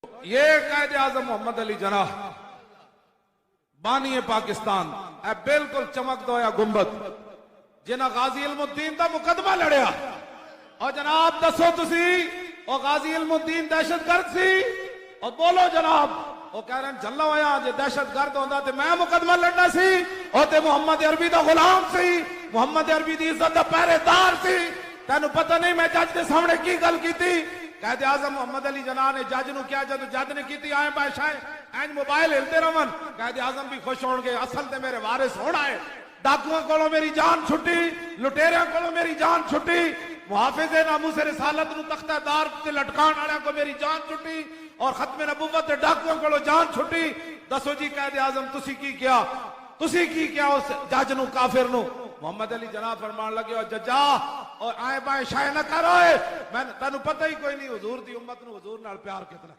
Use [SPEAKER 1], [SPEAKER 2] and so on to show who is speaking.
[SPEAKER 1] ये कायदे आजम मोहम्मद अली जना बानी पाकिस्तान ए बिल्कुल चमक दोया गुंबद जिन्हें गाजी इल्मुद्दीन का मुकदमा लड़िया और जनाब दसो तुसी और गाजी इल्मुद्दीन दहशतगर्द सी और बोलो जनाब वो कह रहे हैं जल्ला होया जे दहशतगर्द होंदा ते मैं मुकदमा लड़ना सी और ते मोहम्मद अरबी दा गुलाम सी मोहम्मद अरबी दी इज्जत दा पहरेदार सी तेन पता नहीं मैं जज के सामने की गल की कायदे आजम मोहम्मद अली जना ने जज नु क्या जब जज ने की आए बादशाह एंज मोबाइल हिलते रहन कायदे आजम भी खुश होंगे असल ते मेरे वारिस होना है डाकुओं को मेरी जान छुट्टी लुटेरिया को मेरी जान छुट्टी मुहाफिज़े नामूस रिसालत नु तख्तादार ते लटकान वाले को मेरी जान छुट्टी और खत्म नबुव्वत डाकुओं को जान छुट्टी दसो जी कायदे आजम तुसी की क्या उस जज नु काफिर नु मोहम्मद अली जना फरमान लगे और जजा और आए बाएं शाये न करो मैं तेन पता ही कोई नहीं हुजूर दी उम्मत नु हुजूर नाल प्यार कितना